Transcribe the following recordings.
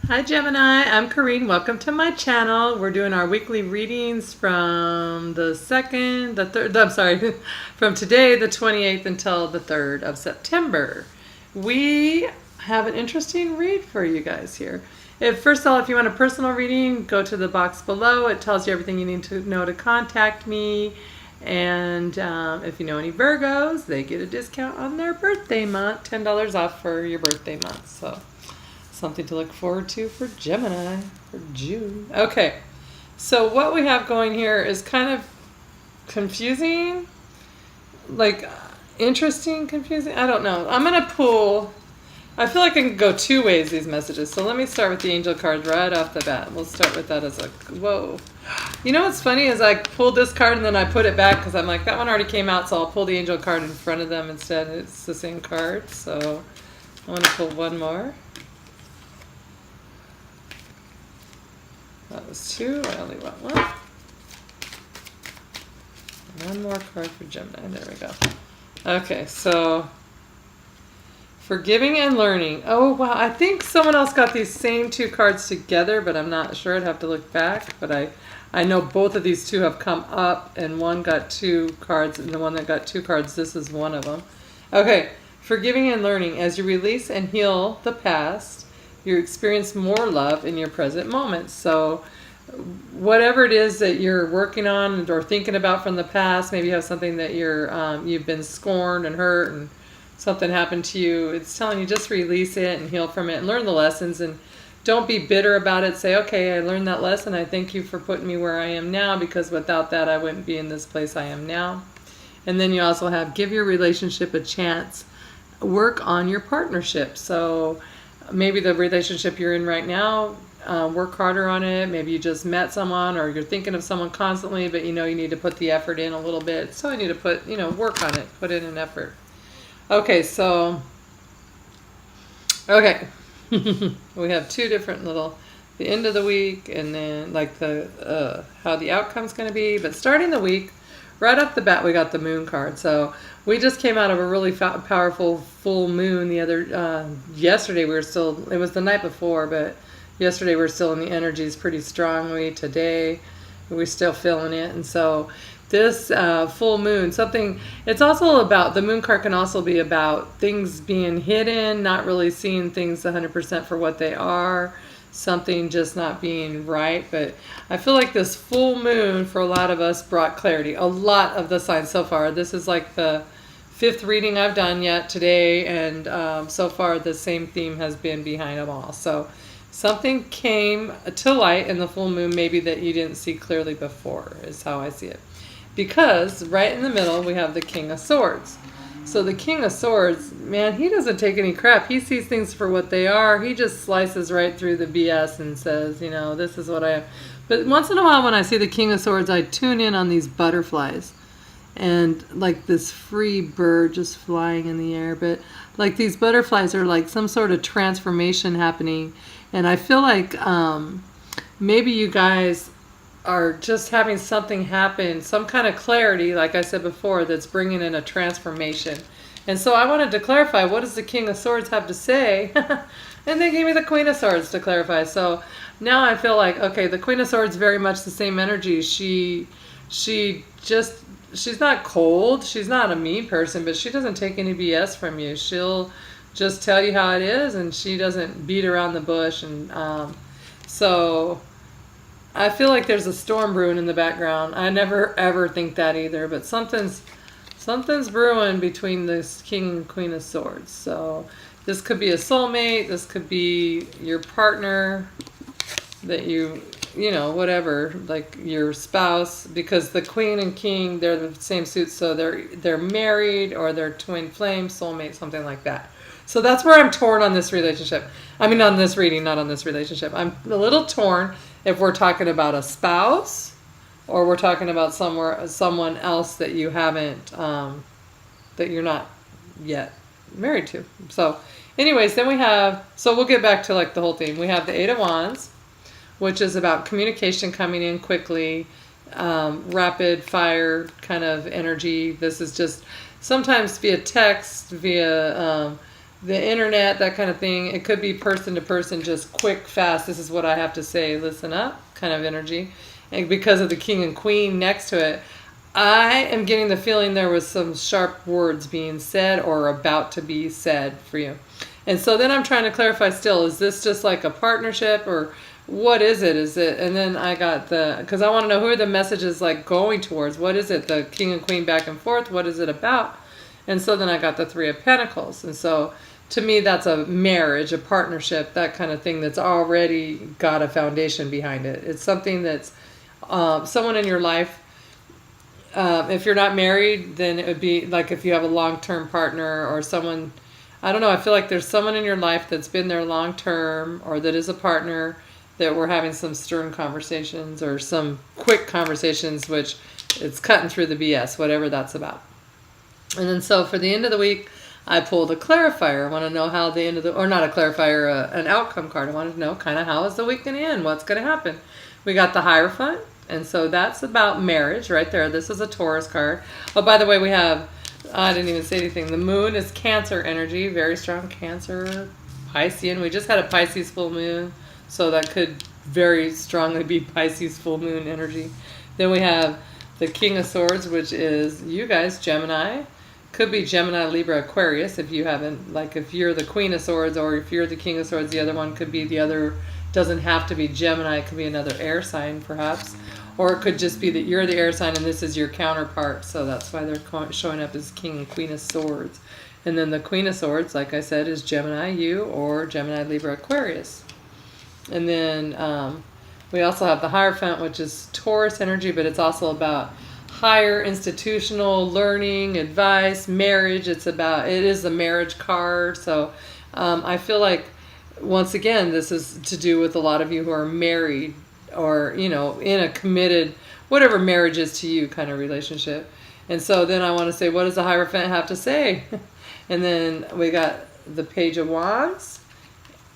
Hi Gemini, I'm Corrine. Welcome to my channel. We're doing our weekly readings from the 2nd, the 3rd, I'm sorry, from today the 28th until the 3rd of September. We have an interesting read for you guys here. First of all, if you want a personal reading, go to the box below. It tells you everything you need to know to contact me. And if you know any Virgos, they get a discount on their birthday month, $10 off for your birthday month. So something to look forward to for Gemini for June. Okay, so what we have going here is kind of confusing, like interesting, confusing. I don't know. I'm going to pull, I feel like I can go two ways, these messages. So let me start with the angel cards right off the bat. We'll start with that as a, whoa. You know what's funny is I pulled this card and then I put it back because I'm like, that one already came out, so I'll pull the angel card in front of them instead. It's the same card. So I want to pull one more. That was two. I only want one. One more card for Gemini. There we go. Okay, so forgiving and learning. Oh, wow. I think someone else got these same two cards together, but I'm not sure. I'd have to look back. But I know both of these two have come up, and one got two cards, and the one that got two cards, this is one of them. Okay, forgiving and learning. As you release and heal the past, you experience more love in your present moments. So whatever it is that you're working on or thinking about from the past, maybe you have something that you've been scorned and hurt and something happened to you, it's telling you just release it and heal from it and learn the lessons, and don't be bitter about it. Say, okay, I learned that lesson. I thank you for putting me where I am now, because without that I wouldn't be in this place I am now. And then you also have give your relationship a chance. Work on your partnership. So maybe the relationship you're in right now, work harder on it. Maybe you just met someone or you're thinking of someone constantly, but you know you need to put the effort in a little bit. So you need to put, work on it, put in an effort. Okay, so, okay. We have two different little, the end of the week and then like the, how the outcome's going to be. But starting the week, right off the bat, we got the moon card. So we just came out of a really powerful full moon the other, yesterday it was the night before, but yesterday we were still in the energies pretty strongly. Today we're still feeling it. And so this full moon, it's also about, the moon card can also be about things being hidden, not really seeing things 100% for what they are, something just not being right. But I feel like this full moon for a lot of us brought clarity. A lot of the signs so far. This is like the 5th reading I've done yet today, and so far the same theme has been behind them all. So something came to light in the full moon maybe that you didn't see clearly before, is how I see it. Because right in the middle we have the King of Swords. So the King of Swords, man, he doesn't take any crap. He sees things for what they are. He just slices right through the BS and says, this is what I am. But once in a while when I see the King of Swords, I tune in on these butterflies. And like this free bird just flying in the air. But like these butterflies are like some sort of transformation happening. And I feel like maybe you guys are just having something happen, some kind of clarity, like I said before, that's bringing in a transformation. And so I wanted to clarify, what does the King of Swords have to say? And they gave me the Queen of Swords to clarify. So now I feel like, okay, the Queen of Swords, very much the same energy. She's not cold. She's not a mean person, but she doesn't take any BS from you. She'll just tell you how it is, and she doesn't beat around the bush. And so I feel like there's a storm brewing in the background. I never ever think that either, but something's brewing between this King and Queen of Swords. So this could be a soulmate. This could be your partner that whatever, like your spouse, because the Queen and King, they're the same suit, so they're married or they're twin flame, soulmate, something like that. So that's where I'm torn on this relationship. I mean, on this reading, not on this relationship. I'm a little torn if we're talking about a spouse or we're talking about someone else that you haven't, that you're not yet married to. So anyways, then we'll get back to like the whole theme. We have the Eight of Wands, which is about communication coming in quickly, rapid fire kind of energy. This is just sometimes via text, via the internet, that kind of thing. It could be person to person, just quick, fast. This is what I have to say. Listen up, kind of energy. And because of the king and queen next to it, I am getting the feeling there was some sharp words being said or about to be said for you. And so then I'm trying to clarify still, is this just like a partnership or what is it? Is it, and then I got because I want to know who are the messages like going towards. What is it? The king and queen back and forth. What is it about? And so then I got the Three of Pentacles. And so to me, that's a marriage, a partnership, that kind of thing that's already got a foundation behind it. It's something that's someone in your life. If you're not married, then it would be like if you have a long-term partner or someone, I don't know, I feel like there's someone in your life that's been there long-term or that is a partner that we're having some stern conversations or some quick conversations, which it's cutting through the BS, whatever that's about. And then so for the end of the week, I pulled a clarifier. I want to know how the end of the, or not a clarifier, an outcome card. I wanted to know kind of how is the week going to end? What's going to happen? We got the Hierophant. And so that's about marriage right there. This is a Taurus card. Oh, by the way, we have, I didn't even say anything. The moon is Cancer energy, very strong Cancer, Piscean. We just had a Pisces full moon, so that could very strongly be Pisces full moon energy. Then we have the King of Swords, which is you guys, Gemini. Could be Gemini, Libra, Aquarius if you haven't, like if you're the Queen of Swords or if you're the King of Swords, the other one could be the other, doesn't have to be Gemini, it could be another air sign perhaps. Or it could just be that you're the air sign and this is your counterpart. So that's why they're showing up as King and Queen of Swords. And then the Queen of Swords, like I said, is Gemini, you, or Gemini, Libra, Aquarius. And then we also have the Hierophant, which is Taurus energy, but it's also about higher institutional learning, advice, marriage. It is the marriage card. So I feel like, once again, this is to do with a lot of you who are married or, you know, in a committed, whatever marriage is to you kind of relationship. And so then I want to say, what does the Hierophant have to say? And then we got the Page of Wands.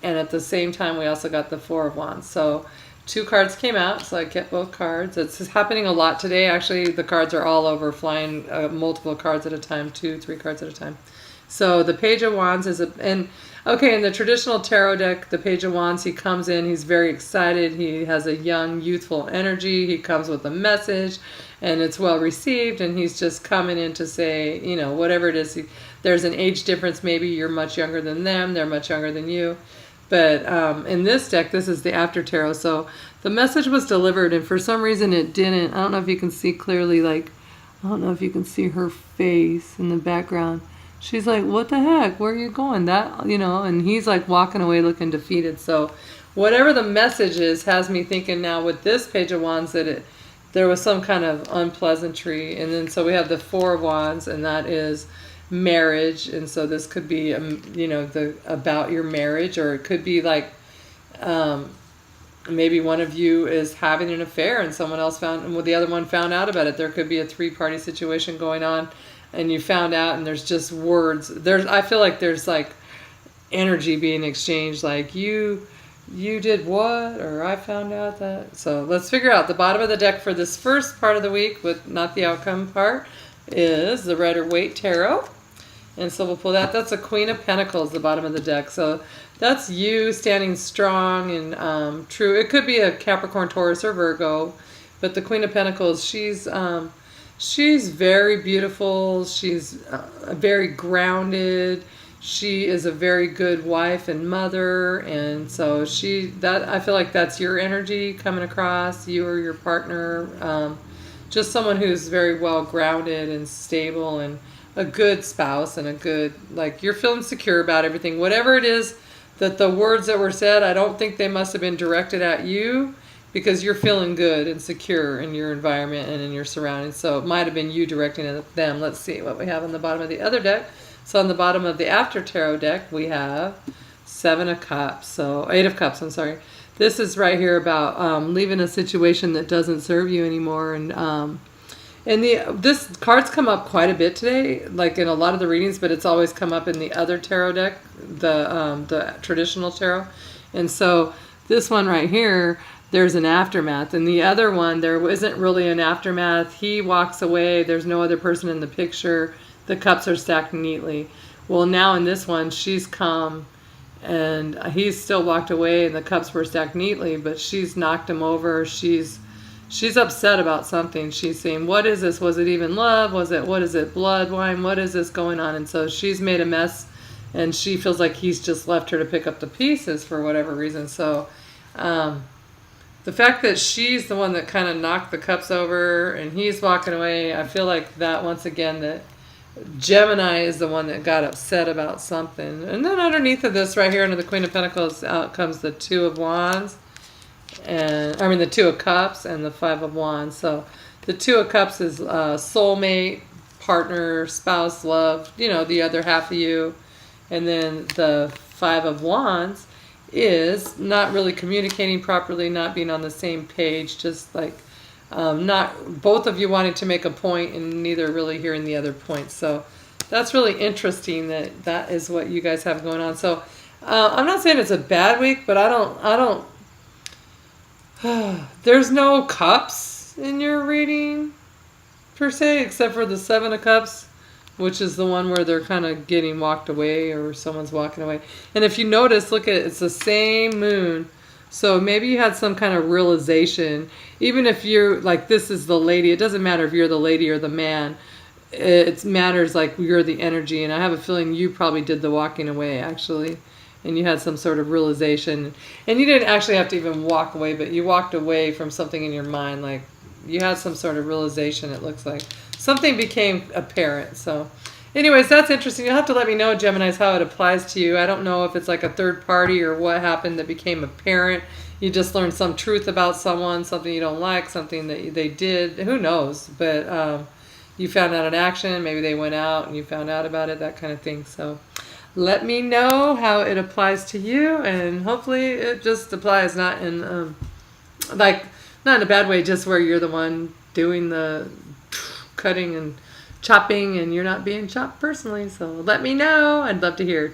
And at the same time, we also got the Four of Wands. So 2 cards came out, so I kept both cards. It's happening a lot today. Actually, the cards are all over, flying multiple cards at a time, 2, 3 cards at a time. So the Page of Wands is in the traditional tarot deck, the Page of Wands, he comes in, he's very excited, he has a young, youthful energy, he comes with a message, and it's well received, and he's just coming in to say, you know, whatever it is, there's an age difference, maybe you're much younger than them, they're much younger than you. But in this deck, this is the After Tarot, so the message was delivered, and for some reason it didn't. I don't know if you can see clearly, like, I don't know if you can see her face in the background. She's like, what the heck? Where are you going? That, you know, and he's like walking away looking defeated. So whatever the message is has me thinking now with this Page of Wands that there was some kind of unpleasantry. And then so we have the Four of Wands, and that is marriage. And so this could be, you know, about your marriage, or it could be like maybe one of you is having an affair and someone else the other one found out about it. There could be a 3-party situation going on. And you found out, and there's just words. I feel like there's like energy being exchanged, like you did what, or I found out that. So let's figure out the bottom of the deck for this first part of the week, with not the outcome part, is the Rider-Waite Tarot. And so we'll pull that. That's a Queen of Pentacles, the bottom of the deck. So that's you standing strong and true. It could be a Capricorn, Taurus, or Virgo, but the Queen of Pentacles, she's very beautiful. She's very grounded. She is a very good wife and mother. And so I feel like that's your energy coming across, you or your partner. Just someone who's very well grounded and stable, and a good spouse, and a good, like, you're feeling secure about everything. Whatever it is that the words that were said, I don't think they must have been directed at you, because you're feeling good and secure in your environment and in your surroundings. So it might have been you directing it at them. Let's see what we have on the bottom of the other deck. So on the bottom of the After Tarot deck, we have 7 of Cups. So 8 of Cups, I'm sorry. This is right here about leaving a situation that doesn't serve you anymore. And this card's come up quite a bit today, like in a lot of the readings, but it's always come up in the other tarot deck, the traditional tarot. And so this one right here, there's an aftermath. And the other one, there isn't really an aftermath. He walks away. There's no other person in the picture. The cups are stacked neatly. Well, now in this one, she's come and he's still walked away and the cups were stacked neatly, but she's knocked him over. She's upset about something. She's saying, what is this? Was it even love? What is it, blood, wine? What is this going on? And so she's made a mess and she feels like he's just left her to pick up the pieces for whatever reason. So the fact that she's the one that kind of knocked the cups over and he's walking away, I feel like that once again that Gemini is the one that got upset about something. And then underneath of this right here under the Queen of Pentacles out comes the Two of Wands. And I mean the Two of Cups and the Five of Wands. So the Two of Cups is soulmate, partner, spouse, love, you know, the other half of you. And then the Five of Wands is not really communicating properly, not being on the same page, just like not both of you wanting to make a point and neither really hearing the other point. So that's really interesting that is what you guys have going on. So I'm not saying it's a bad week, but I don't there's no cups in your reading per se, except for the Seven of Cups, which is the one where they're kind of getting walked away or someone's walking away. And if you notice, look at it's the same moon. So maybe you had some kind of realization. Even if you're like, this is the lady, it doesn't matter if you're the lady or the man. It matters like you're the energy. And I have a feeling you probably did the walking away actually. And you had some sort of realization. And you didn't actually have to even walk away, but you walked away from something in your mind. Like you had some sort of realization, it looks like. Something became apparent. So anyways, that's interesting. You'll have to let me know, Geminis, how it applies to you. I don't know if it's like a third party or what happened that became apparent. You just learned some truth about someone, something you don't like, something that they did. Who knows? But you found out an action. Maybe they went out and you found out about it, that kind of thing. So let me know how it applies to you. And hopefully it just applies not in like not in a bad way, just where you're the one doing the cutting and chopping and you're not being chopped personally. So let me know. I'd love to hear.